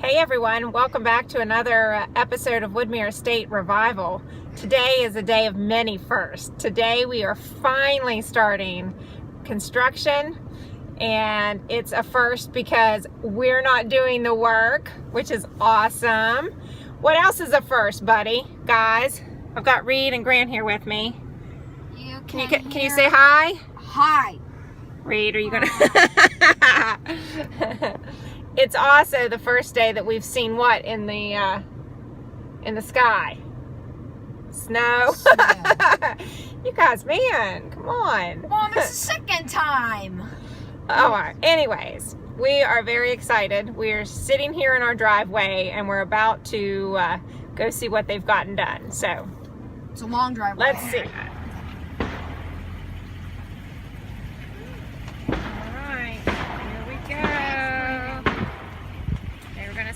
Hey everyone, welcome back to another episode of Woodmere Estate Revival. Today is a day of many firsts. Today we are finally starting construction, and it's a first because we're not doing the work, which is awesome. What else is a first, buddy? Guys, I've got Reed and Grant here with me. Can you say hi? Hi. Reed, are you gonna? It's also the first day that we've seen what in the sky? Snow. You guys, man, come on. Mom, it's the second time. Oh, anyways, we are very excited. We're sitting here in our driveway and we're about to go see what they've gotten done. So it's a long driveway. Let's see.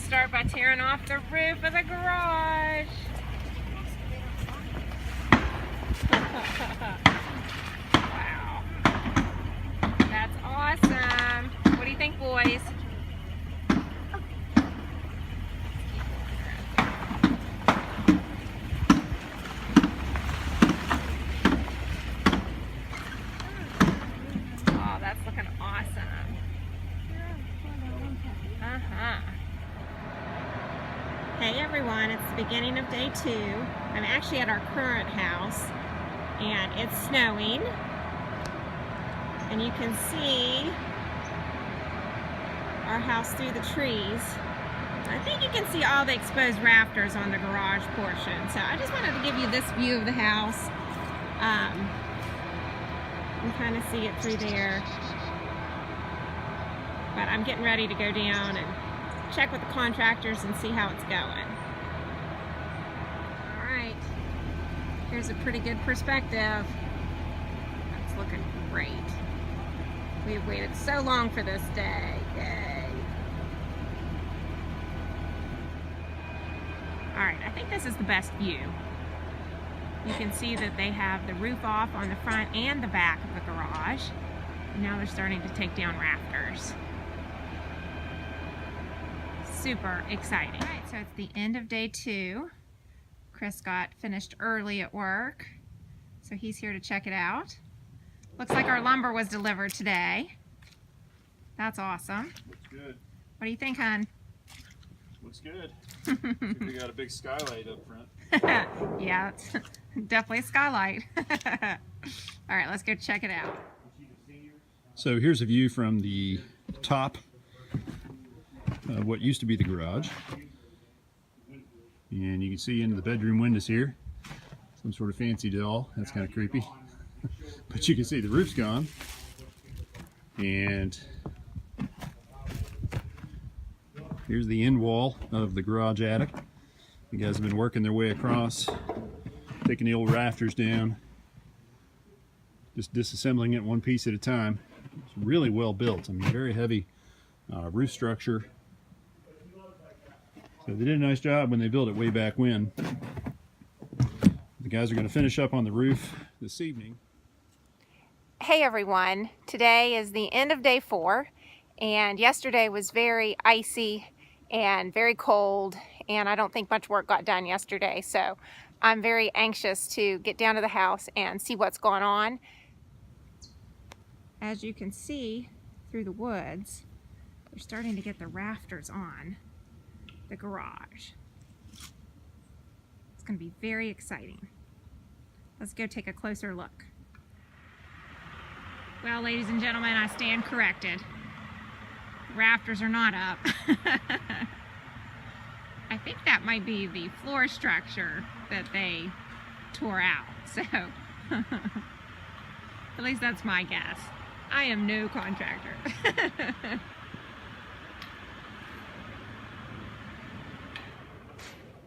Start by tearing off the roof of the garage. Wow. That's awesome. What do you think, boys? Oh, that's looking awesome. Hey everyone, it's the beginning of day 2. I'm actually at our current house and it's snowing, and you can see our house through the trees. I think you can see all the exposed rafters on the garage portion. So I just wanted to give you this view of the house. You can kind of see it through there. But I'm getting ready to go down and check with the contractors and see how it's going. All right, here's a pretty good perspective. That's looking great. We have waited so long for this day. Yay. All right, I think this is the best view. You can see that they have the roof off on the front and the back of the garage. And now they're starting to take down rafters. Super exciting. All right, so it's the end of day 2. Chris got finished early at work, so he's here to check it out. Looks like our lumber was delivered today. That's awesome. Looks good. What do you think, hon? Looks good. We got a big skylight up front. Yeah, it's definitely a skylight. All right, let's go check it out. So here's a view from the top of what used to be the garage, and you can see into the bedroom windows here. Some sort of fancy doll. That's kind of creepy. But you can see the roof's gone, and here's the end wall of the garage attic. You guys have been working their way across, taking the old rafters down, just disassembling it one piece at a time. It's really well built. I mean, very heavy roof structure. So they did a nice job when they built it way back when. The guys are going to finish up on the roof this evening. Hey everyone, today is the end of day 4, and yesterday was very icy and very cold, and I don't think much work got done yesterday, so I'm very anxious to get down to the house and see what's going on. As you can see through the woods, they're starting to get the rafters on the garage. It's going to be very exciting. Let's go take a closer look. Well, ladies and gentlemen, I stand corrected. The rafters are not up. I think that might be the floor structure that they tore out. So, at least that's my guess. I am no contractor.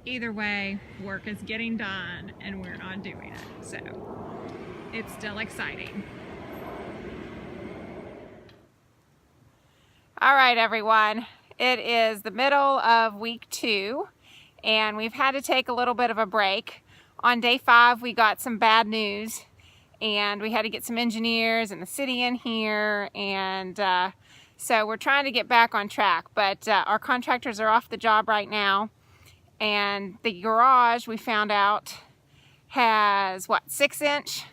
Either way, work is getting done and we're not doing it. So, it's still exciting. All right, everyone. It is the middle of week 2, and we've had to take a little bit of a break. On day 5, we got some bad news, and we had to get some engineers and the city in here, and So we're trying to get back on track, but our contractors are off the job right now. And the garage, we found out, has what, 6-inch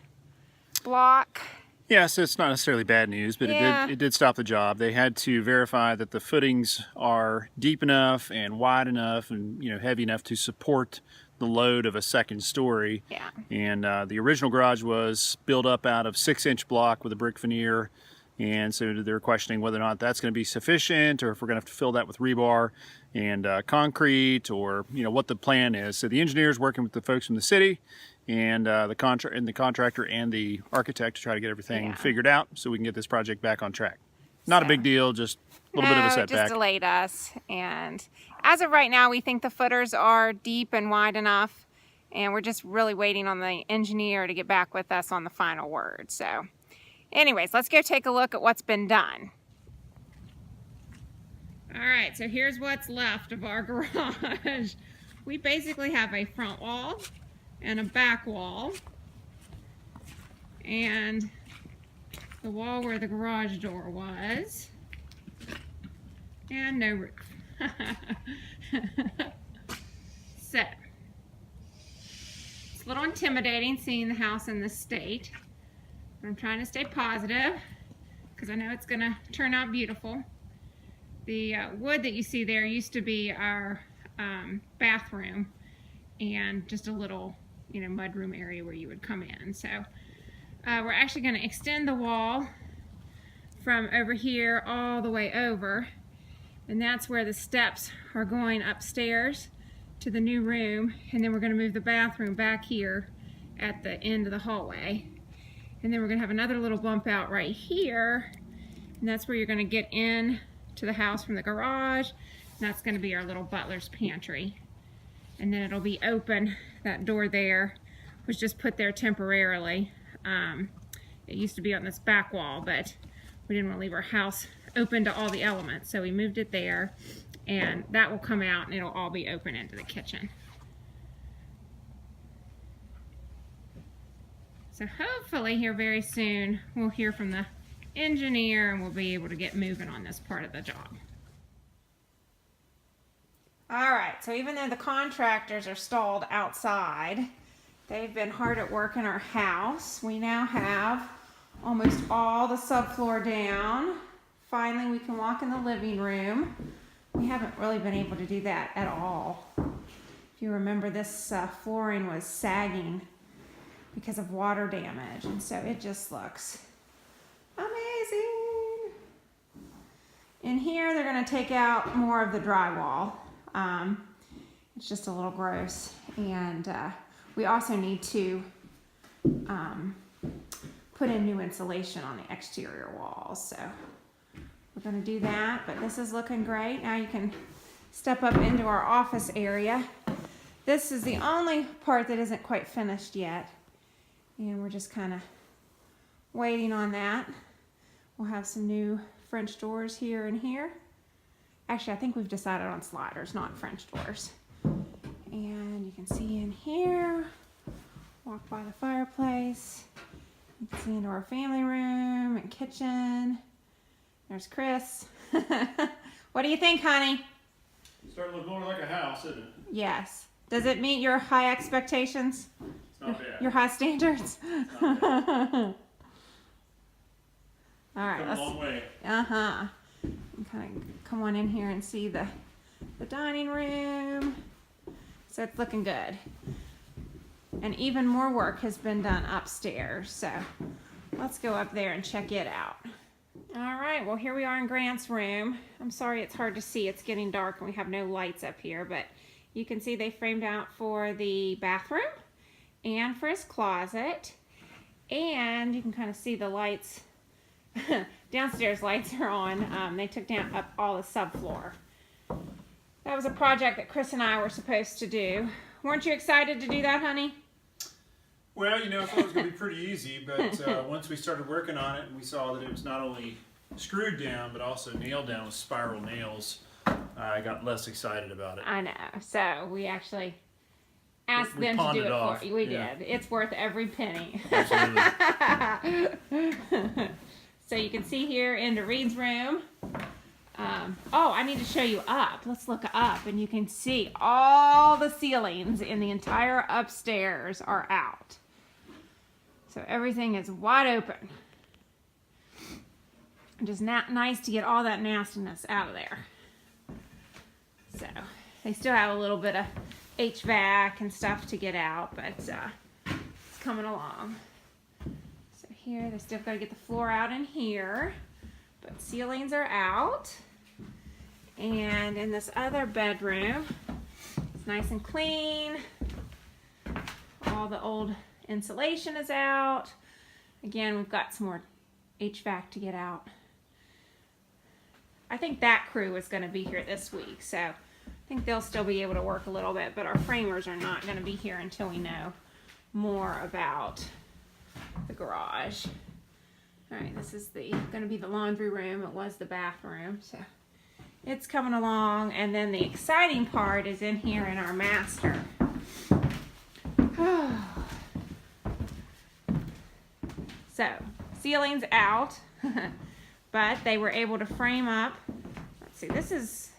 block? Yeah, so it's not necessarily bad news, but it did stop the job. They had to verify that the footings are deep enough and wide enough and heavy enough to support the load of a second story. Yeah. And the original garage was built up out of 6-inch block with a brick veneer. And so they're questioning whether or not that's going to be sufficient, or if we're going to have to fill that with rebar and concrete, or what the plan is. So the engineer's working with the folks from the city, and the contractor and the architect to try to get everything figured out, so we can get this project back on track. Not a big deal, just a little bit of a setback. It just delayed us. And as of right now, we think the footers are deep and wide enough, and we're just really waiting on the engineer to get back with us on the final word. So anyways, let's go take a look at what's been done. All right, so here's what's left of our garage. We basically have a front wall and a back wall, and the wall where the garage door was, and no roof. So, it's a little intimidating seeing the house in this state. I'm trying to stay positive because I know it's going to turn out beautiful. The wood that you see there used to be our bathroom and just a little, mudroom area where you would come in. So we're actually going to extend the wall from over here all the way over, and that's where the steps are going upstairs to the new room, and then we're going to move the bathroom back here at the end of the hallway. And then we're going to have another little bump out right here, and that's where you're going to get in to the house from the garage, and that's going to be our little butler's pantry. And then it'll be open. That door there was just put there temporarily. It used to be on this back wall, but we didn't want to leave our house open to all the elements, so we moved it there, and that will come out and it'll all be open into the kitchen. So hopefully here very soon we'll hear from the engineer and we'll be able to get moving on this part of the job. All right, so even though the contractors are stalled outside, they've been hard at work in our house. We now have almost all the subfloor down. Finally, we can walk in the living room. We haven't really been able to do that at all. If you remember, this flooring was sagging because of water damage, and so it just looks amazing. In here, they're going to take out more of the drywall. It's just a little gross, and we also need to put in new insulation on the exterior walls, so we're going to do that. But this is looking great. Now you can step up into our office area. This is the only part that isn't quite finished yet, and we're just kind of waiting on that. We'll have some new French doors here and here. Actually, I think we've decided on sliders, not French doors. And you can see in here, walk by the fireplace. You can see into our family room and kitchen. There's Chris. What do you think, honey? It's starting to look more like a house, isn't it? Yes. Does it meet your high expectations? It's not bad. Your high standards? It's not bad. All right. Come a long way. Uh-huh. Kind of come on in here and see the dining room. So it's looking good. And even more work has been done upstairs. So let's go up there and check it out. All right, well, here we are in Grant's room. I'm sorry it's hard to see. It's getting dark and we have no lights up here, but you can see they framed out for the bathroom and for his closet. And you can kind of see the lights. Downstairs lights are on. They took down up all the subfloor. That was a project that Chris and I were supposed to do. Weren't you excited to do that, honey? Well, I thought it was going to be pretty easy, but once we started working on it and we saw that it was not only screwed down, but also nailed down with spiral nails, I got less excited about it. I know. So we actually asked them to do it for you. We did. It's worth every penny. Absolutely. So you can see here into Reed's room. Oh, I need to show you up. Let's look up and you can see all the ceilings in the entire upstairs are out. So everything is wide open. Just nice to get all that nastiness out of there. So they still have a little bit of HVAC and stuff to get out, but it's coming along. So here, they still got to get the floor out in here, but ceilings are out. And in this other bedroom, it's nice and clean. All the old insulation is out. Again, we've got some more HVAC to get out. I think that crew is going to be here this week, so I think they'll still be able to work a little bit, but our framers are not going to be here until we know more about the garage. All right, this is going to be the laundry room. It was the bathroom, so it's coming along. And then the exciting part is in here in our master. So, ceiling's out, but they were able to frame up. Let's see, this is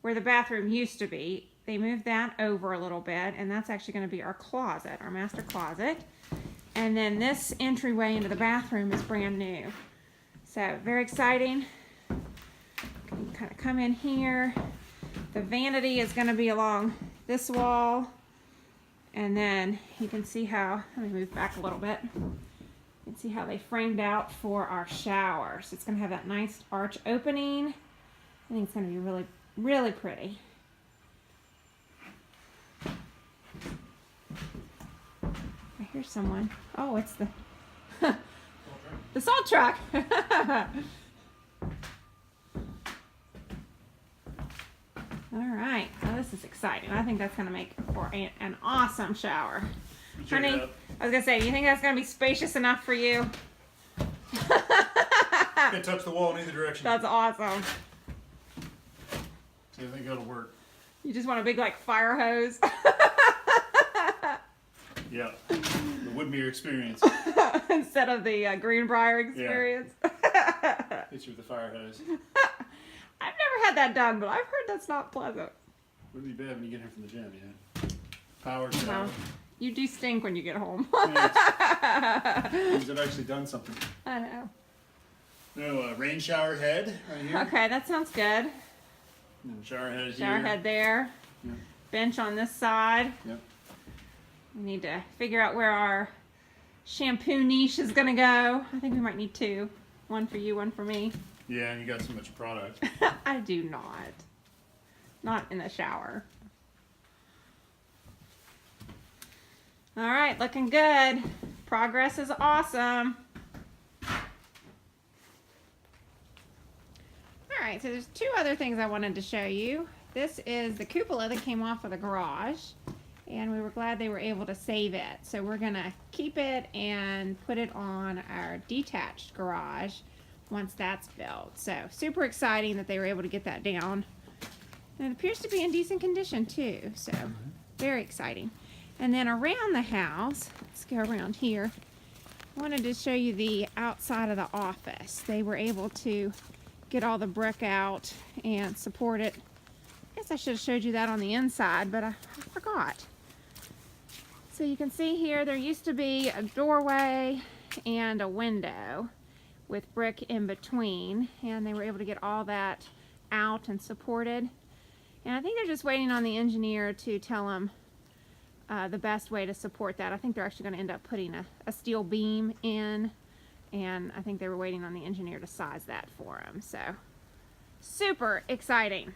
where the bathroom used to be. They moved that over a little bit, and that's actually going to be our closet, our master closet. And then this entryway into the bathroom is brand new. So, very exciting. Can kind of come in here. The vanity is going to be along this wall. And then you can see how, let me move back a little bit. You can see how they framed out for our shower. So it's going to have that nice arch opening. I think it's going to be really, really pretty. I hear someone. Oh, it's the the salt truck. All right, so this is exciting. I think that's going to make for an awesome shower. Honey, I was going to say, do you think that's going to be spacious enough for you? Can touch the wall in either direction. That's awesome. So I think that'll work. You just want a big, like, fire hose? Yeah, the Woodmere experience. Instead of the Greenbrier experience. Yeah. Hit you with the fire hose. I've never had that done, but I've heard that's not pleasant. Wouldn't be bad when you get home from the gym, yeah. Power shower. Well, you do stink when you get home. Means I've actually done something. I know. No, rain shower head right here. Okay, that sounds good. And shower head here. Shower head there. Yep. Bench on this side. Yep. We need to figure out where our shampoo niche is going to go. I think we might need two. One for you, one for me. Yeah, and you got so much product. I do not. Not in the shower. All right, looking good. Progress is awesome. All right, so there's two other things I wanted to show you. This is the cupola that came off of the garage, and we were glad they were able to save it. So we're gonna keep it and put it on our detached garage once that's built. So super exciting that they were able to get that down. And it appears to be in decent condition too, so very exciting. And then around the house, let's go around here. I wanted to show you the outside of the office. They were able to get all the brick out and support it. I guess I should have showed you that on the inside, but I forgot. So you can see here, there used to be a doorway and a window with brick in between, and they were able to get all that out and supported. And I think they're just waiting on the engineer to tell them the best way to support that. I think they're actually going to end up putting a steel beam in, and I think they were waiting on the engineer to size that for them. So super exciting.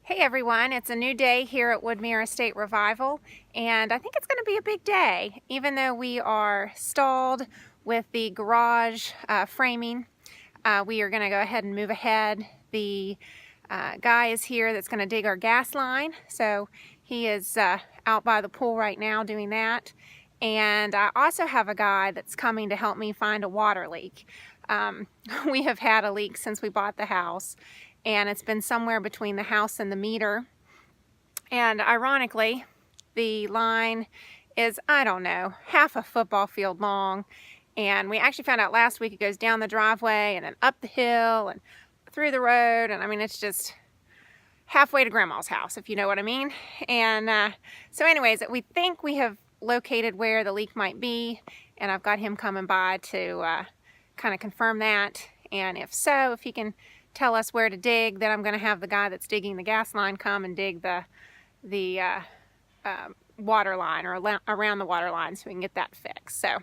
Hey everyone, it's a new day here at Woodmere Estate Revival, and I think it's going to be a big day. Even though we are stalled with the garage framing, we are going to go ahead and move ahead. The guy is here that's going to dig our gas line, so he is out by the pool right now doing that. And I also have a guy that's coming to help me find a water leak. We have had a leak since we bought the house, and it's been somewhere between the house and the meter. And ironically, the line is, I don't know, half a football field long, And we actually found out last week it goes down the driveway and then up the hill and through the road. And I mean, it's just halfway to Grandma's house, if you know what I mean. And so anyways, we think we have located where the leak might be, and I've got him coming by to kind of confirm that. And if so, if he can tell us where to dig, then I'm going to have the guy that's digging the gas line come and dig the water line, or around the water line, so we can get that fixed. So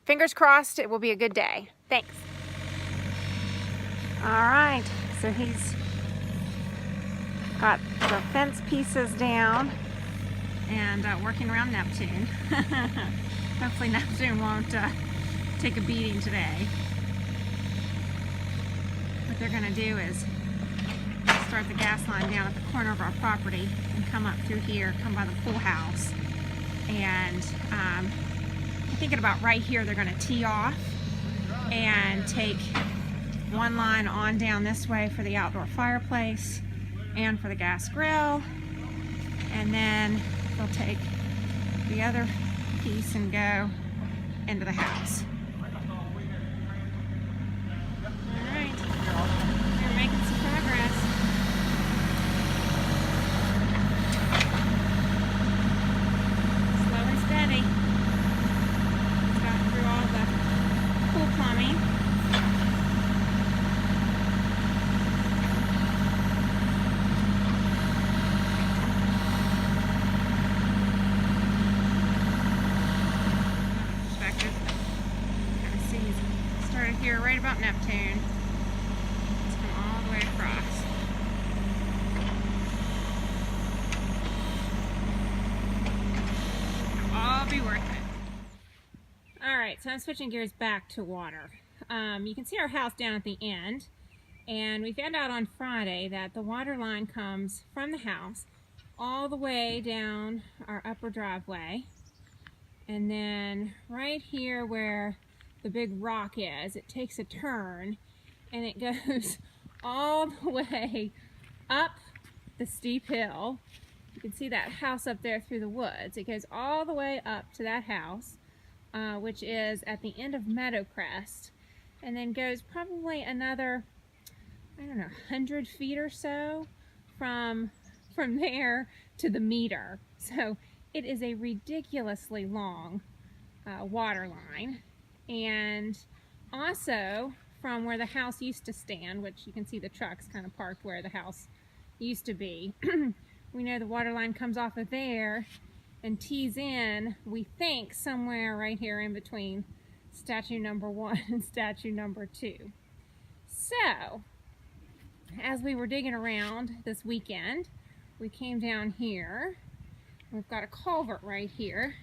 fingers crossed it will be a good day. Thanks. All right, so he's got the fence pieces down and working around Neptune. Hopefully Neptune won't take a beating today. What they're going to do is start the gas line down at the corner of our property and come up through here, come by the pool house. And I'm thinking about right here, they're going to tee off and take one line on down this way for the outdoor fireplace and for the gas grill, and then they'll take the other piece and go into the house. Alright, we're making some progress. Slow and steady. It's gotten through all the pool plumbing. Here right about Neptune. Let's come all the way across. It'll all be worth it. Alright, so I'm switching gears back to water. You can see our house down at the end, and we found out on Friday that the water line comes from the house all the way down our upper driveway, and then right here where the big rock is, it takes a turn and it goes all the way up the steep hill. You can see that house up there through the woods. It goes all the way up to that house, which is at the end of Meadowcrest, and then goes probably another, I don't know, 100 feet or so from there to the meter. So it is a ridiculously long water line. And also from where the house used to stand, which you can see the trucks kind of parked where the house used to be, we know the water line comes off of there and tees in, we think, somewhere right here in between statue number 1 and statue number 2. So as we were digging around this weekend, we came down here. We've got a culvert right here,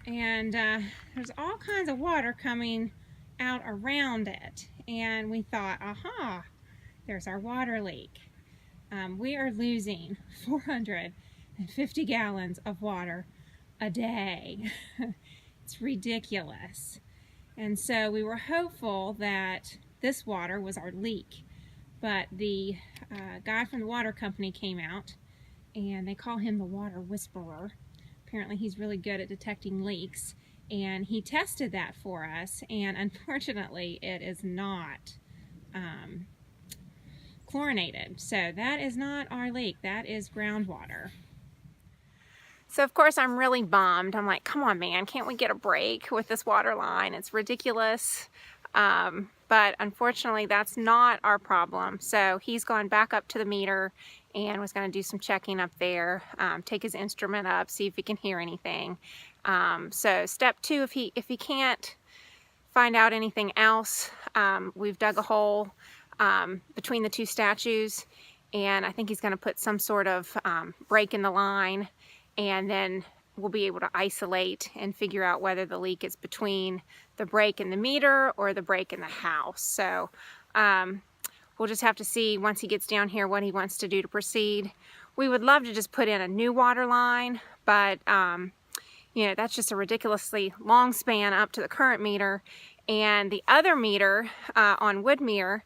and there's all kinds of water coming out around it, and we thought, aha, there's our water leak. We are losing 450 gallons of water a day. It's ridiculous. And so we were hopeful that this water was our leak, but the guy from the water company came out, and they call him the water whisperer. Apparently he's really good at detecting leaks, and he tested that for us, and unfortunately it is not chlorinated. So that is not our leak, that is groundwater. So of course I'm really bummed. I'm like, come on man, can't we get a break with this water line? It's ridiculous. But unfortunately that's not our problem. So he's gone back up to the meter and was going to do some checking up there, take his instrument up, see if he can hear anything. So step 2, if he can't find out anything else, we've dug a hole between the 2 statues, and I think he's going to put some sort of break in the line, and then we'll be able to isolate and figure out whether the leak is between the break in the meter or the break in the house. So we'll just have to see once he gets down here what he wants to do to proceed. We would love to just put in a new water line, but you know, that's just a ridiculously long span up to the current meter. And the other meter on Woodmere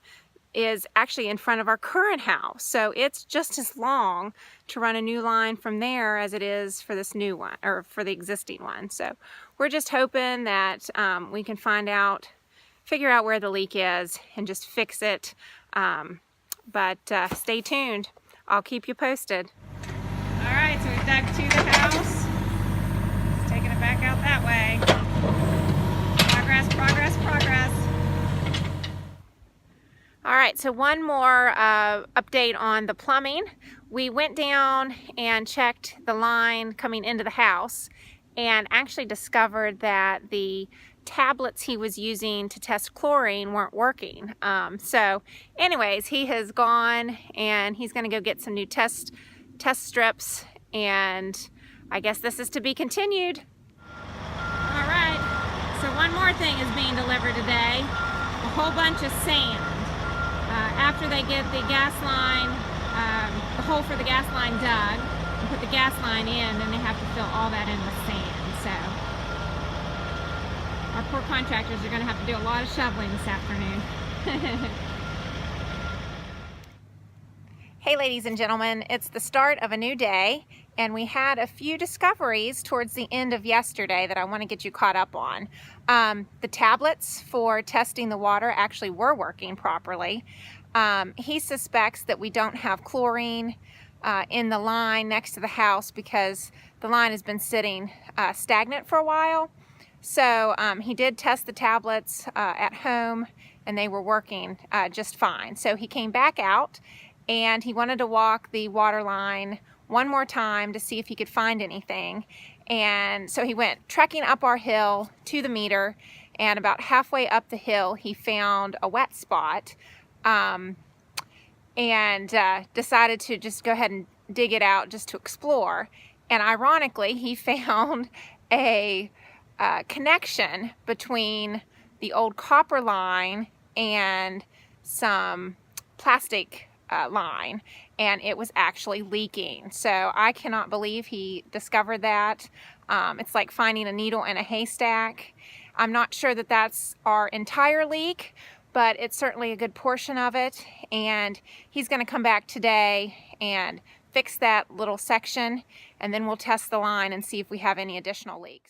is actually in front of our current house. So it's just as long to run a new line from there as it is for this new one, or for the existing one. So we're just hoping that we can figure out where the leak is and just fix it. But stay tuned. I'll keep you posted. All right, so we've dug to the house. Just taking it back out that way. Progress, progress, progress. All right, so one more update on the plumbing. We went down and checked the line coming into the house and actually discovered that the tablets he was using to test chlorine weren't working. So anyways, he has gone and he's gonna go get some new test strips, and I guess this is to be continued. All right, so one more thing is being delivered today, a whole bunch of sand. After they get the gas line, the hole for the gas line dug and put the gas line in, then they have to fill all that in with sand. So our poor contractors are going to have to do a lot of shoveling this afternoon. Hey ladies and gentlemen, it's the start of a new day, and we had a few discoveries towards the end of yesterday that I want to get you caught up on. The tablets for testing the water actually were working properly. He suspects that we don't have chlorine in the line next to the house because the line has been sitting stagnant for a while. So he did test the tablets at home, and they were working just fine. So he came back out and he wanted to walk the water line one more time to see if he could find anything. And so he went trekking up our hill to the meter, and about halfway up the hill he found a wet spot, and decided to just go ahead and dig it out just to explore. And ironically, he found a connection between the old copper line and some plastic line, and it was actually leaking. So I cannot believe he discovered that. It's like finding a needle in a haystack. I'm not sure that that's our entire leak, but it's certainly a good portion of it, and he's going to come back today and fix that little section, and then we'll test the line and see if we have any additional leaks.